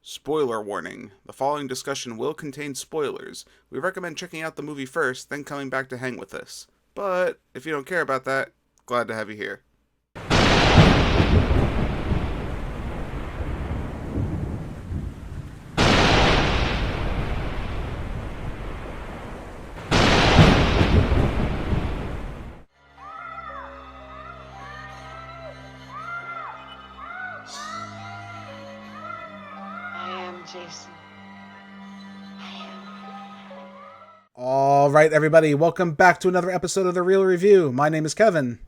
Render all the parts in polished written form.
Spoiler warning. The following discussion will contain spoilers. We recommend checking out the movie first, then coming back to hang with us. But if you don't care about that, glad to have you here. Jason. All right, everybody, welcome back to another episode of The Real Review. My name is Kevin.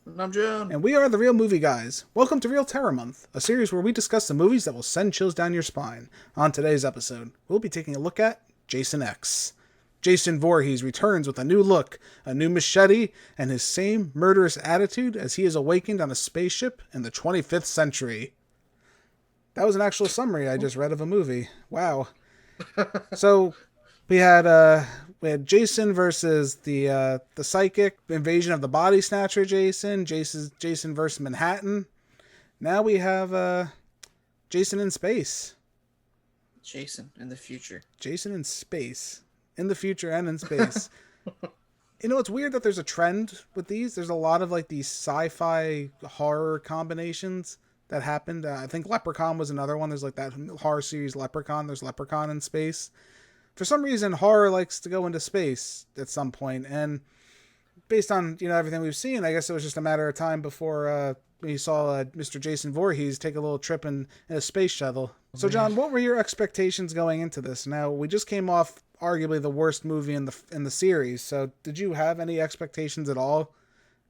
And I'm John. And we are the Real Movie Guys. Welcome to Real Terror Month, a series where we discuss the movies that will send chills down your spine. On today's episode, we'll be taking a look at Jason X. Jason Voorhees returns with a new look, a new machete, and his same murderous attitude as he is awakened on a spaceship in the 25th century. That was an actual summary I just read of a movie. Wow. So we had Jason versus the psychic invasion of the body snatcher Jason versus Manhattan. Now we have Jason in space. Jason in the future. Jason in space. In the future and in space. You know, it's weird that there's a trend with these. There's a lot of like these sci-fi horror combinations that happened. I think Leprechaun was another one. There's like that horror series Leprechaun. There's Leprechaun in space. For some reason, horror likes to go into space at some point. And based on, everything we've seen, I guess it was just a matter of time before we saw Mr. Jason Voorhees take a little trip in a space shuttle. So, John, what were your expectations going into this? Now, we just came off arguably the worst movie in the series. So did you have any expectations at all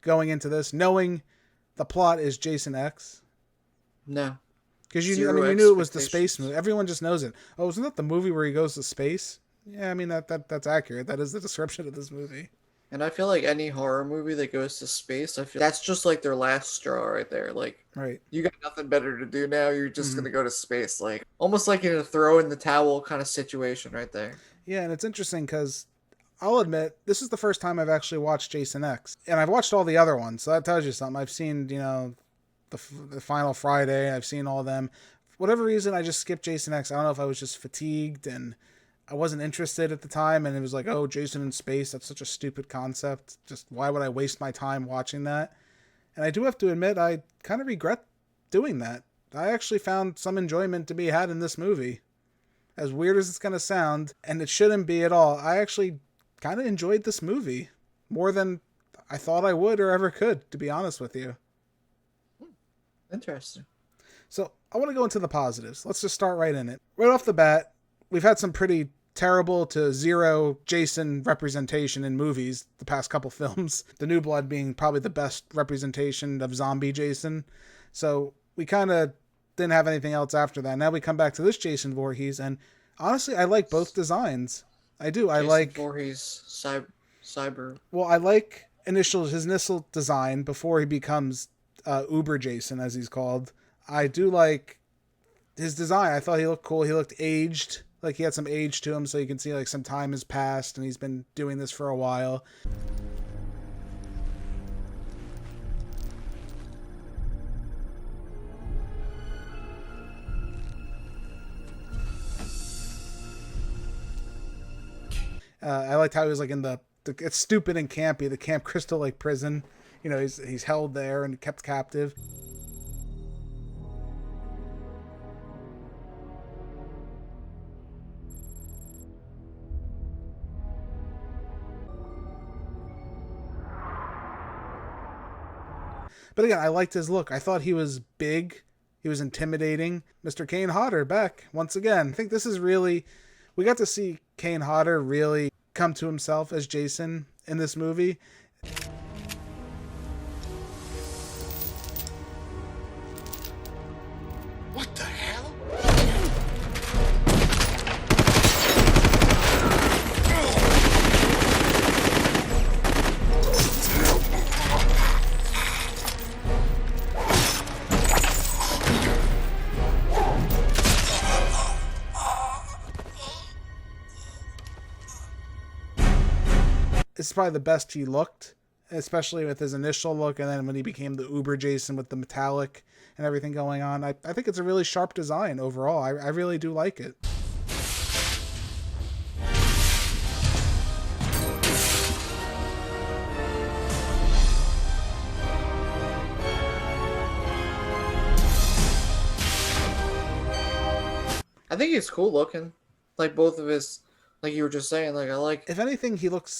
going into this, knowing the plot is Jason X? No. Because you knew it was the space movie. Everyone just knows it. Oh, isn't that the movie where he goes to space? Yeah, I mean, that's accurate. That is the description of this movie. And I feel like any horror movie that goes to space, I feel that's just like their last straw right there. Like, right. You got nothing better to do now. You're just going to go to space. Like, almost like in a throw in the towel kind of situation right there. Yeah, and it's interesting because I'll admit, this is the first time I've actually watched Jason X. And I've watched all the other ones, so that tells you something. I've seen, the Final Friday. I've seen all of them. For whatever reason, I just skipped Jason X. I don't know if I was just fatigued and I wasn't interested at the time. And it was like, oh, Jason in space. That's such a stupid concept. Just why would I waste my time watching that? And I do have to admit, I kind of regret doing that. I actually found some enjoyment to be had in this movie. As weird as it's going to sound, and it shouldn't be at all, I actually kind of enjoyed this movie more than I thought I would or ever could, to be honest with you. Interesting. So I want to go into the positives. Let's just start right in it. Right off the bat, we've had some pretty terrible to zero Jason representation in movies the past couple films. The New Blood being probably the best representation of zombie Jason. So we kind of didn't have anything else after that. Now we come back to this Jason Voorhees, and honestly, I like both designs. I do. I like Voorhees cyber. Well, I like his initial design before he becomes Uber Jason, as he's called. I do like his design. I thought he looked cool. He looked aged, like he had some age to him, so you can see like some time has passed and he's been doing this for a while. I liked how he was like in it's stupid and campy, the Camp Crystal Lake prison. He's held there and kept captive. But again, I liked his look. I thought he was big. He was intimidating. Mr. Kane Hodder back once again. I think this is really... We got to see Kane Hodder really come to himself as Jason in this movie. What the hell? It's probably the best he looked especially with his initial look, and then when he became the Uber Jason with the metallic and everything going on. I think it's a really sharp design overall. I really do like it. I think he's cool looking. Like both of his, like you were just saying, like I like. If anything,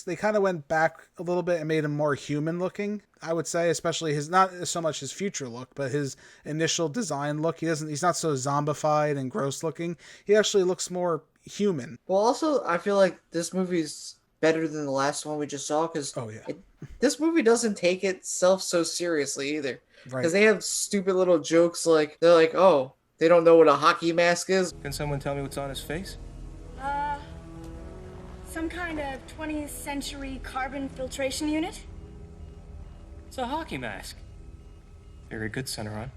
they kind of went back a little bit and made him more human looking, I would say, especially not so much his future look, but his initial design look. He's not so zombified and gross looking. He actually looks more human. Well, also, I feel like this movie's better than the last one we just saw because this movie doesn't take itself so seriously either. Because they have stupid little jokes like, they're like, oh, they don't know what a hockey mask is. Can someone tell me what's on his face? Some kind of 20th century carbon filtration unit? It's a hockey mask. Very good, Centeron.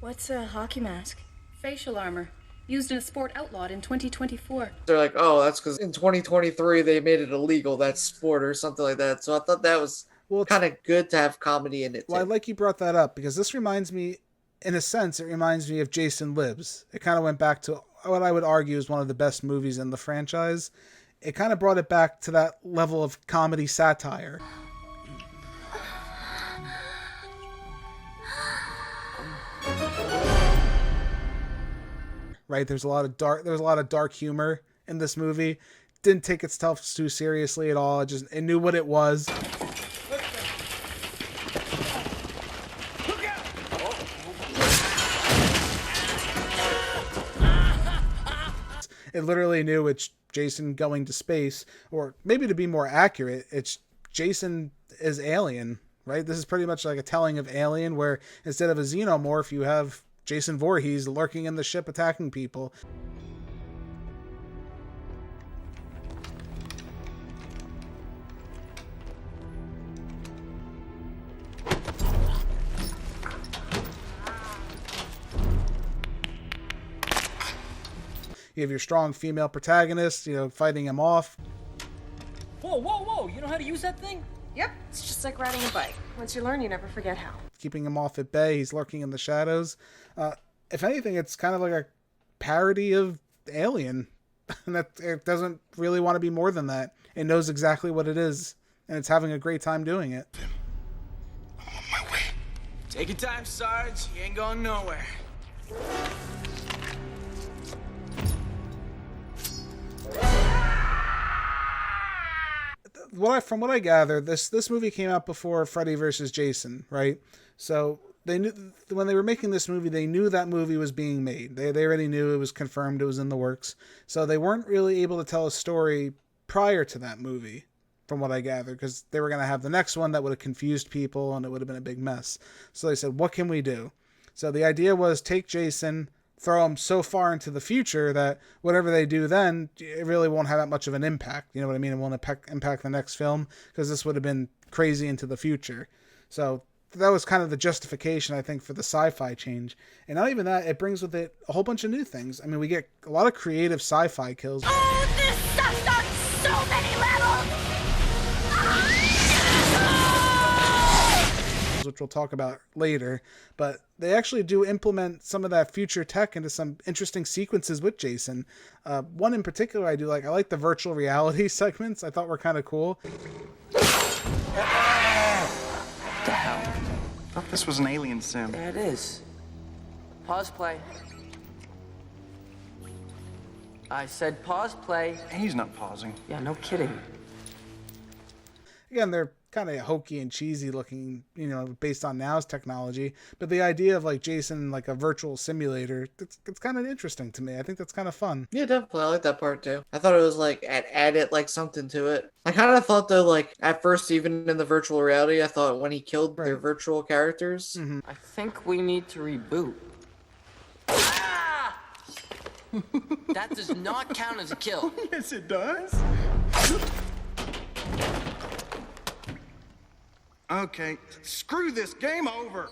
What's a hockey mask? Facial armor. Used in a sport outlawed in 2024. They're like, oh, that's because in 2023 they made it illegal, that sport or something like that. So I thought that was kind of good to have comedy in it. Well, I like you brought that up because this reminds me, in a sense, it reminds me of Jason Lives. It kind of went back to what I would argue is one of the best movies in the franchise. It kind of brought it back to that level of comedy satire. Right, there's a lot of dark humor in this movie. Didn't take itself too seriously at all. It knew what it was. It literally knew it's Jason going to space, or maybe to be more accurate, it's Jason is Alien, right? This is pretty much like a telling of Alien, where instead of a xenomorph, you have Jason Voorhees lurking in the ship attacking people. You have your strong female protagonist, fighting him off. Whoa, whoa, whoa! You know how to use that thing? Yep, it's just like riding a bike. Once you learn, you never forget how. Keeping him off at bay. He's lurking in the shadows. If anything, it's kind of like a parody of Alien. And it doesn't really want to be more than that. It knows exactly what it is, and it's having a great time doing it. I'm on my way. Take your time, Sarge. You ain't going nowhere. From what I gather, this movie came out before Freddy vs. Jason, right? So they knew when they were making this movie, they knew that movie was being made. They already knew it was confirmed, it was in the works. So they weren't really able to tell a story prior to that movie, from what I gather, because they were going to have the next one that would have confused people and it would have been a big mess. So they said, what can we do? So the idea was take Jason, throw him so far into the future that whatever they do then, it really won't have that much of an impact. You know what I mean? It won't impact the next film because this would have been crazy into the future. So that was kind of the justification, I think, for the sci-fi change. And not even that, it brings with it a whole bunch of new things. I mean, we get a lot of creative sci-fi kills. Oh, this sucks on so many levels! Which we'll talk about later, but they actually do implement some of that future tech into some interesting sequences with Jason. One in particular I do like. I like the virtual reality segments. I thought were kind of cool. What the hell? I thought this was an alien sim. There it is. Pause play. I said pause play. He's not pausing. Yeah, no kidding. Again, they're kind of hokey and cheesy looking, based on now's technology. But the idea of like Jason, like a virtual simulator, it's kind of interesting to me. I think that's kind of fun. Yeah, definitely. I like that part too. I thought it was like added like something to it. I kind of thought though, like at first, even in the virtual reality, I thought when he killed their virtual characters. Mm-hmm. I think we need to reboot. Ah! That does not count as a kill. Yes, it does. Okay, screw this, game over.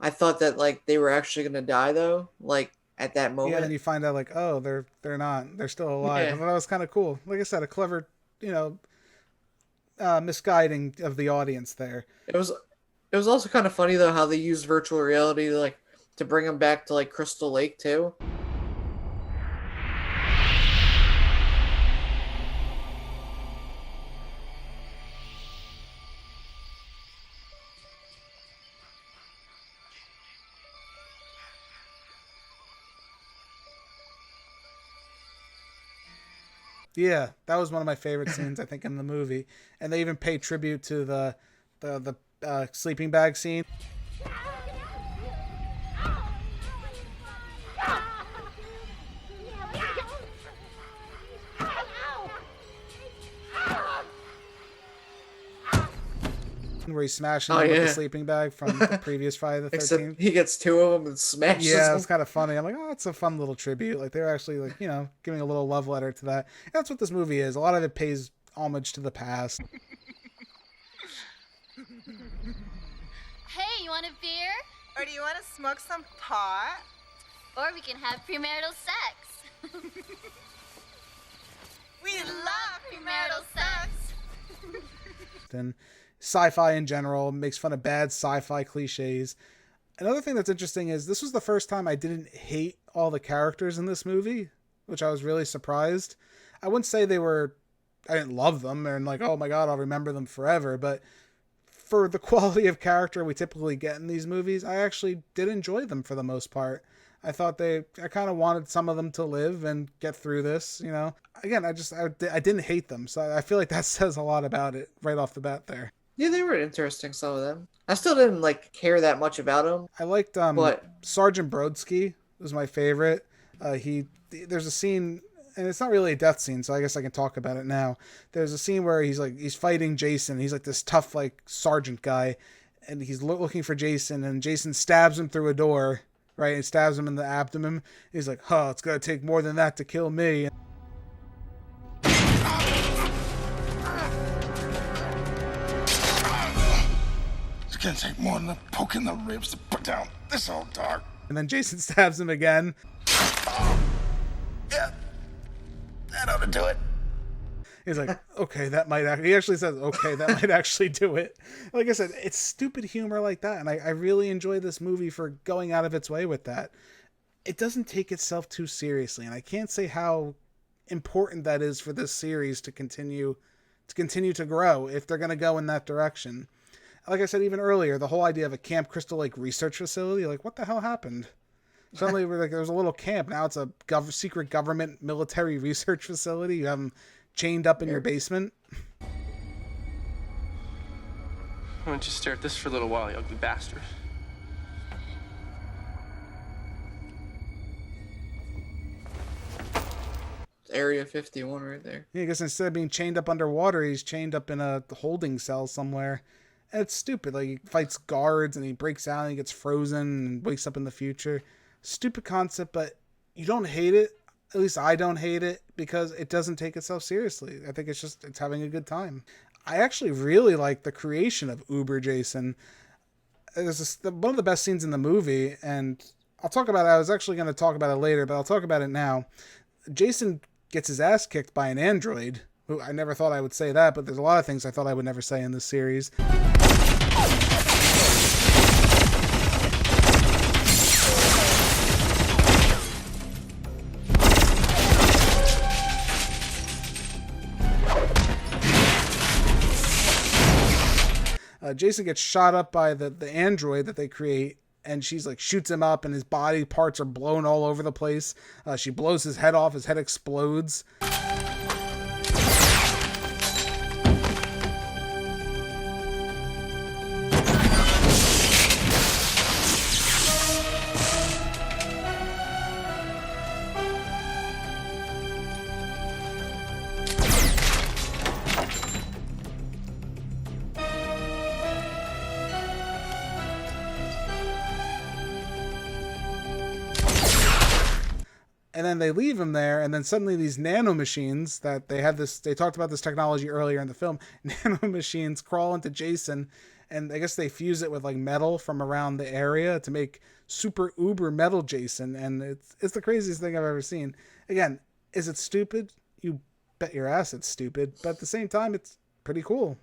I thought that like they were actually gonna die though, like at that moment. Yeah, and you find out like, oh, they're not. They're still alive. Yeah. I thought that was kind of cool. Like I said, a clever, misguiding of the audience there. It was also kind of funny though how they used virtual reality to bring them back to like Crystal Lake too. Yeah, that was one of my favorite scenes I think in the movie, and they even pay tribute to the sleeping bag scene. Where he's smashing him with the sleeping bag from the previous Friday the 13th. Except he gets two of them and smashes them. Yeah, it's kind of funny. I'm like, oh, it's a fun little tribute. Like, they're actually, like, giving a little love letter to that. And that's what this movie is. A lot of it pays homage to the past. Hey, you want a beer? Or do you want to smoke some pot? Or we can have premarital sex. We love premarital sex! And sci-fi in general makes fun of bad sci-fi cliches. Another thing that's interesting is this was the first time I didn't hate all the characters in this movie, which I was really surprised. I wouldn't say I didn't love them and like, oh my god, I'll remember them forever, but for the quality of character we typically get in these movies, I actually did enjoy them for the most part. I thought I kind of wanted some of them to live and get through this, Again, I didn't hate them, so I feel like that says a lot about it right off the bat there. Yeah, they were interesting, some of them. I still didn't care that much about them. I liked Sergeant Brodsky was my favorite. There's a scene, and it's not really a death scene, so I guess I can talk about it now. There's a scene where he's fighting Jason. He's like this tough sergeant guy, and he's looking for Jason, and Jason stabs him through a door, right? And stabs him in the abdomen. He's like, it's gonna take more than that to kill me. It's gonna take more than a poke in the ribs to put down this old dog. And then Jason stabs him again. Yeah, that ought to do it. He's like, okay, that might actually... He actually says, okay, that might actually do it. Like I said, it's stupid humor like that, and I really enjoy this movie for going out of its way with that. It doesn't take itself too seriously, and I can't say how important that is for this series to continue to grow if they're going to go in that direction. Like I said even earlier, the whole idea of a Camp Crystal Lake research facility, like, what the hell happened? Suddenly, there was a little camp. Now it's a secret government military research facility. You have them chained up in your basement. Why don't you stare at this for a little while, you ugly bastard? It's Area 51 right there. Yeah, I guess instead of being chained up underwater, he's chained up in a holding cell somewhere. And it's stupid. Like, he fights guards and he breaks out and he gets frozen and wakes up in the future. Stupid concept, but you don't hate it. At least I don't hate it because it doesn't take itself seriously. I think it's having a good time. I actually really like the creation of Uber Jason. There's one of the best scenes in the movie, and I'll talk about it. I was actually going to talk about it later, but I'll talk about it now. Jason gets his ass kicked by an android, who I never thought I would say that, but there's a lot of things I thought I would never say in this series. Jason gets shot up by the android that they create, and she's like shoots him up, and his body parts are blown all over the place. She blows his head off. His head explodes. And then they leave him there, and then suddenly these nanomachines that they talked about this technology earlier in the film, nanomachines crawl into Jason, and I guess they fuse it with like metal from around the area to make super uber metal Jason, and it's the craziest thing I've ever seen. Again, is it stupid? You bet your ass it's stupid, but at the same time, it's pretty cool.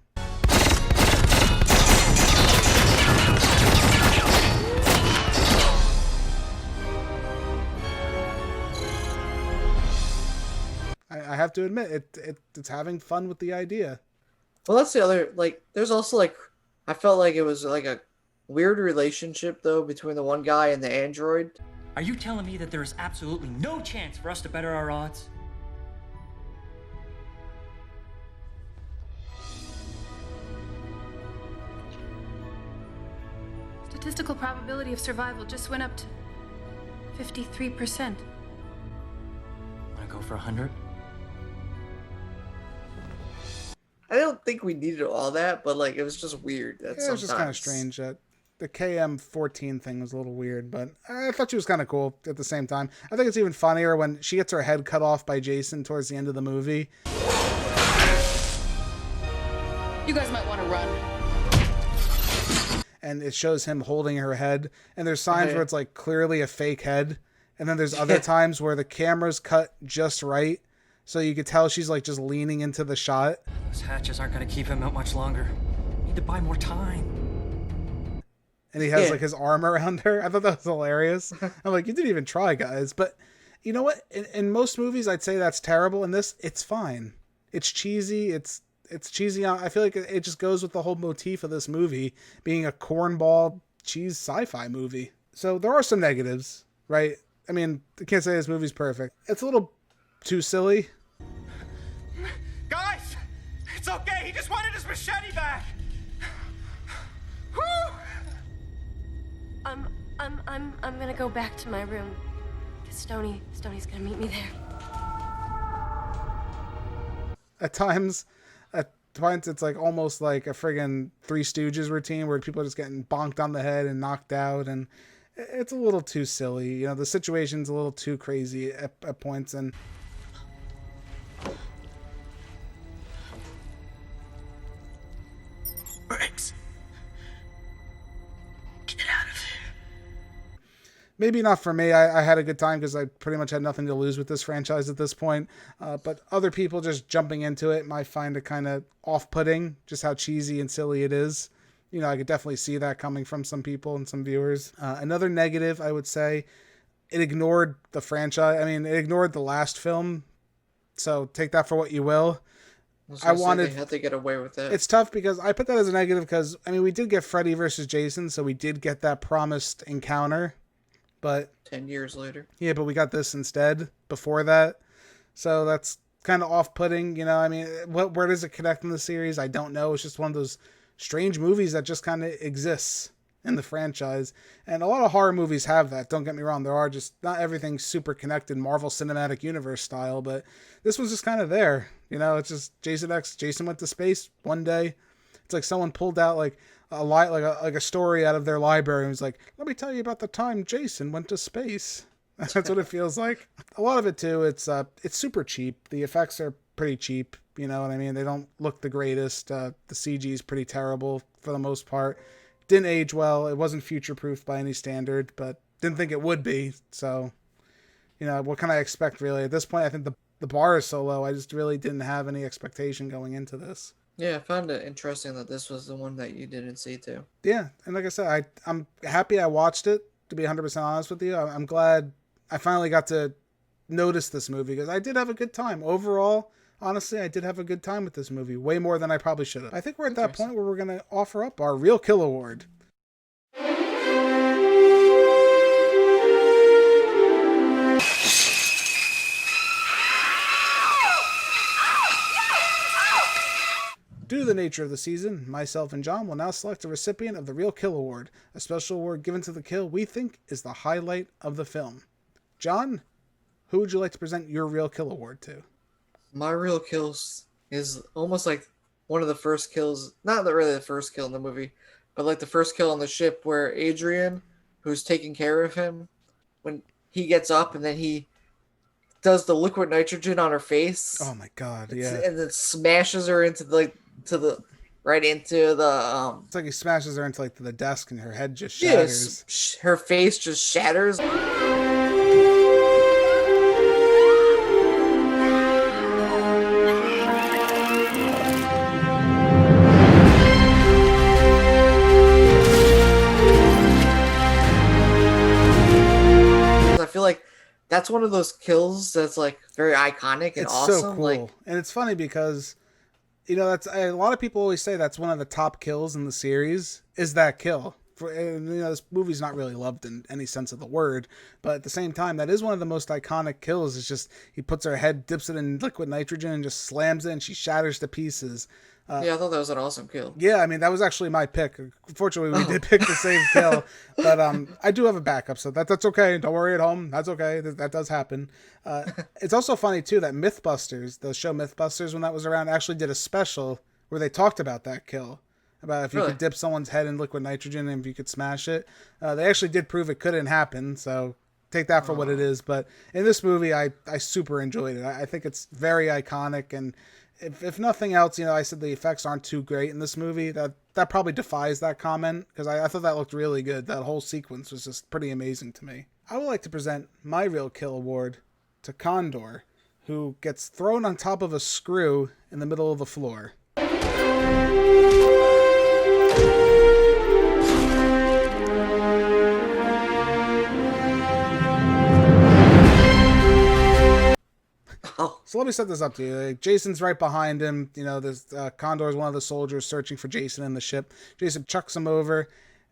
I have to admit, it's having fun with the idea. Well, that's the other, like, there's also, like, I felt like it was, like, a weird relationship, though, between the one guy and the android. Are you telling me that there is absolutely no chance for us to better our odds? Statistical probability of survival just went up to 53%. Wanna go for 100? I don't think we needed all that, but like it was just weird. It was just kind of strange. The KM14 thing was a little weird, but I thought she was kind of cool at the same time. I think it's even funnier when she gets her head cut off by Jason towards the end of the movie. You guys might want to run. And it shows him holding her head, and there's signs where it's like clearly a fake head, and then there's other times where the camera's cut just right, so you could tell she's like just leaning into the shot. Those hatches aren't going to keep him out much longer. Need to buy more time. And he has like his arm around her. I thought that was hilarious. I'm like, you didn't even try, guys. But you know what? In most movies, I'd say that's terrible. In this, it's fine. It's cheesy. It's cheesy. I feel like it just goes with the whole motif of this movie being a cornball cheese sci-fi movie. So there are some negatives, right? I mean, I can't say this movie's perfect. It's a little too silly. Guys, it's okay. He just wanted his machete back. Woo! I'm gonna go back to my room. Stoney's gonna meet me there. At times, it's like almost like a friggin' Three Stooges routine where people are just getting bonked on the head and knocked out, and it's a little too silly. You know, the situation's a little too crazy at points, and Briggs. Get out of here. maybe not for me. I had a good time because I pretty much had nothing to lose with this franchise at this point. But other people just jumping into it might find it kind of off-putting, just how cheesy and silly it is. You know, I could definitely see that coming from some people and some viewers. Another negative, I would say, it ignored the franchise. I mean, it ignored the last film. So take that for what you will. I wanted. They had to get away with it. It's tough because I put that as a negative because, I mean, we did get Freddy versus Jason, so we did get that promised encounter. But 10 years later. Yeah, but we got this instead before that. So that's kind of off-putting, you know. I mean, where does it connect in the series? I don't know. It's just one of those strange movies that just kind of exists in the franchise. And a lot of horror movies have that. Don't get me wrong. There are just not everything super connected Marvel Cinematic Universe style, but this was just kind of there. You know, it's just Jason went to space one day. It's like someone pulled out like a story out of their library and was like, let me tell you about the time Jason went to space. That's what it feels like. A lot of it too, it's super cheap. The effects are pretty cheap. You know what I mean? They don't look the greatest. The CG is pretty terrible for the most part. Didn't age well. It wasn't future-proof by any standard, but didn't think it would be. So, you know, what can I expect really? At this point, I think the bar is so low, I just really didn't have any expectation going into this. Yeah, I found it interesting that this was the one that you didn't see too. Yeah, and like I said, I'm happy I watched it, to be 100% honest with you. I'm glad I finally got to notice this movie because I did have a good time. Overall, honestly, I did have a good time with this movie, way more than I probably should have. I think we're at that point where we're going to offer up our Real Kill Award. Due to the nature of the season, myself and John will now select a recipient of the Real Kill Award, a special award given to the kill we think is the highlight of the film. John, who would you like to present your Real Kill Award to? My Real Kills is almost like one of the first kills, not really the first kill in the movie, but like the first kill on the ship where Adrian, who's taking care of him, when he gets up and then he does the liquid nitrogen on her face. Oh my god, yeah. And then smashes her into the right into the It's like he smashes her into like the desk and her head just shatters. Yes, her face just shatters. I feel like that's one of those kills that's like very iconic and it's awesome. So cool. Like, and it's funny because, you know, that's a lot of people always say that's one of the top kills in the series is that kill. And, you know, this movie's not really loved in any sense of the word, but at the same time, that is one of the most iconic kills. It's just he puts her head, dips it in liquid nitrogen, and just slams it, and she shatters to pieces. Yeah, I thought that was an awesome kill. Yeah, I mean, that was actually my pick. Fortunately, we did pick the same kill, but I do have a backup, so that's okay. Don't worry at home. That's okay. That does happen. It's also funny, too, that Mythbusters, the show Mythbusters, when that was around, actually did a special where they talked about that kill. About if you could dip someone's head in liquid nitrogen and if you could smash it. They actually did prove it couldn't happen, so take that for what it is. But in this movie, I super enjoyed it. I think it's very iconic, and if nothing else, you know, I said the effects aren't too great in this movie. That probably defies that comment, because I thought that looked really good. That whole sequence was just pretty amazing to me. I would like to present my Real Kill Award to Condor, who gets thrown on top of a screw in the middle of the floor. So let me set this up to you. Like, Jason's right behind him. You know, this Condor is one of the soldiers searching for Jason in the ship. Jason chucks him over,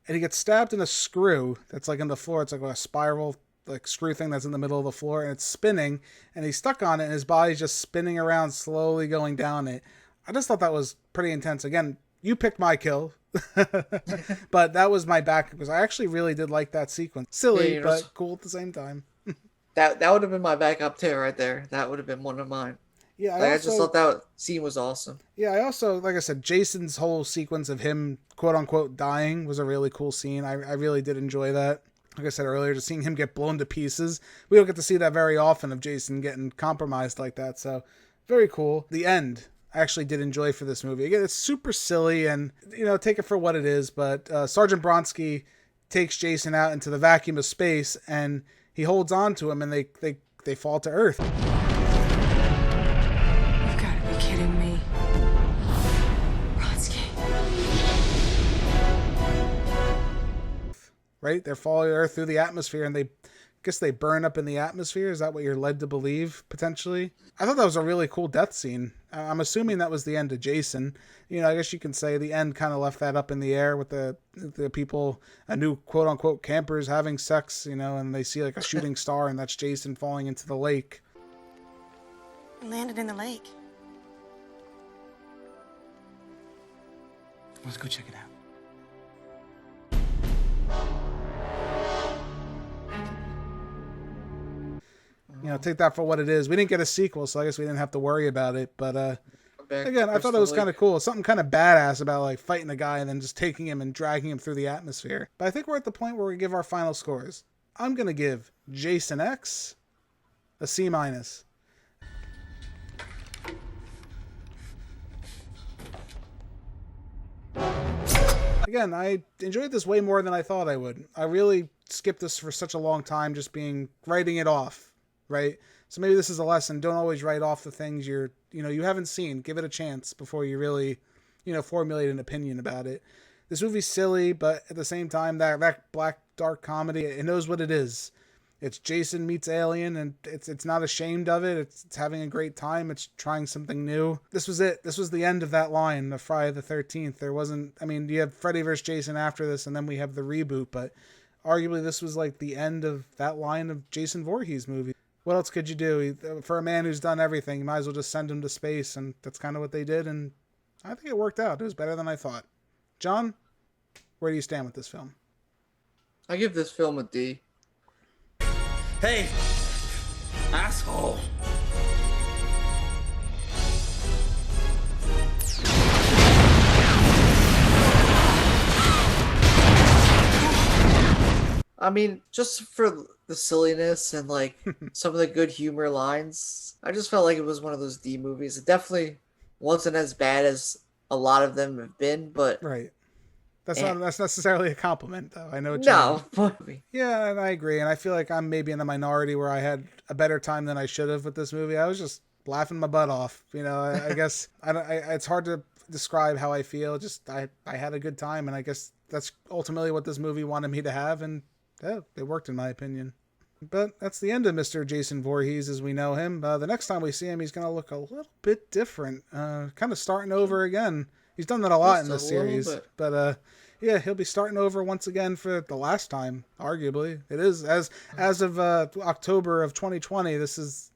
and he gets stabbed in a screw that's like in the floor. It's like a spiral like screw thing that's in the middle of the floor, and it's spinning, and he's stuck on it, and his body's just spinning around, slowly going down it. I just thought that was pretty intense. Again, you picked my kill, but that was my backup because I actually really did like that sequence. Silly, but cool at the same time. That would have been my backup too, right there. That would have been one of mine. Yeah, I just thought that scene was awesome. Yeah, I also, like I said, Jason's whole sequence of him, quote unquote, dying was a really cool scene. I really did enjoy that. Like I said earlier, just seeing him get blown to pieces. We don't get to see that very often of Jason getting compromised like that. So, very cool. The end, I actually did enjoy for this movie. Again, it's super silly and, you know, take it for what it is. But Sergeant Bronsky takes Jason out into the vacuum of space, and he holds on to him, and they fall to Earth. You've got to be kidding me. Bronsky. Right? They're falling to Earth through the atmosphere, and they burn up in the atmosphere. Is that what you're led to believe, potentially? I thought that was a really cool death scene. I'm assuming that was the end of Jason. You know, I guess you can say the end kind of left that up in the air with the people, a new quote-unquote campers having sex, you know, and they see like a shooting star, and that's Jason falling into the lake. We landed in the lake. Let's go check it out. You know, take that for what it is. We didn't get a sequel, so I guess we didn't have to worry about it. But again, I thought it was kind of cool. Something kind of badass about like fighting a guy and then just taking him and dragging him through the atmosphere. But I think we're at the point where we give our final scores. I'm going to give Jason X a C-. Again, I enjoyed this way more than I thought I would. I really skipped this for such a long time, just writing it off. Right? So maybe this is a lesson. Don't always write off the things you haven't seen. Give it a chance before you really, formulate an opinion about it. This movie's silly, but at the same time, that black dark comedy, it knows what it is. It's Jason meets Alien, and it's not ashamed of it. It's having a great time. It's trying something new. This was it. This was the end of that line of Friday the 13th. There wasn't, you have Freddy vs. Jason after this, and then we have the reboot, but arguably this was like the end of that line of Jason Voorhees movie. What else could you do? For a man who's done everything, you might as well just send him to space, and that's kind of what they did, and I think it worked out. It was better than I thought. John, where do you stand with this film? I give this film a D. Hey, asshole. Just for the silliness and like some of the good humor lines, I just felt like it was one of those D movies. It definitely wasn't as bad as a lot of them have been, but right. That's necessarily a compliment, though. I know what you mean. Yeah, and I agree. And I feel like I'm maybe in the minority where I had a better time than I should have with this movie. I was just laughing my butt off. I guess it's hard to describe how I feel. Just I had a good time, and I guess that's ultimately what this movie wanted me to have, and yeah, it worked in my opinion. But that's the end of Mr. Jason Voorhees as we know him. The next time we see him, he's going to look a little bit different. Kind of starting over again. He's done that a lot in this series. But yeah, he'll be starting over once again for the last time, arguably. It is. As of October of 2020, this is,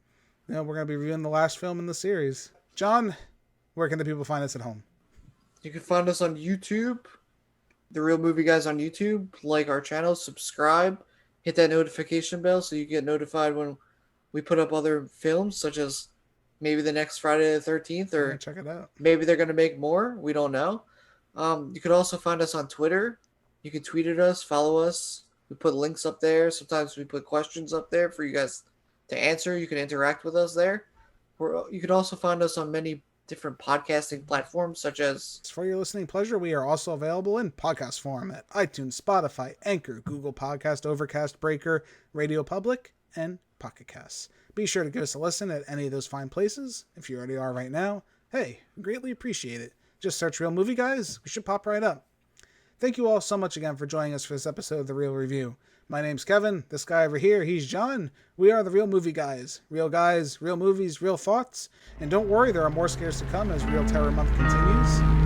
we're going to be reviewing the last film in the series. John, where can the people find us at home? You can find us on YouTube. The Real Movie Guys on YouTube. Like our channel, subscribe. Hit that notification bell so you get notified when we put up other films, such as maybe the next Friday the 13th, or check it out. Maybe they're going to make more. We don't know. You could also find us on Twitter. You can tweet at us, follow us. We put links up there. Sometimes we put questions up there for you guys to answer. You can interact with us there. You can also find us on many different podcasting platforms, such as... For your listening pleasure, we are also available in podcast form at iTunes, Spotify, Anchor, Google Podcast, Overcast, Breaker, Radio Public, and Pocket Casts. Be sure to give us a listen at any of those fine places. If you already are right now, hey, greatly appreciate it. Just search Real Movie Guys. We should pop right up. Thank you all so much again for joining us for this episode of The Real Review. My name's Kevin. This guy over here, he's John. We are the Real Movie Guys. Real guys, real movies, real thoughts. And don't worry, there are more scares to come as Real Terror Month continues.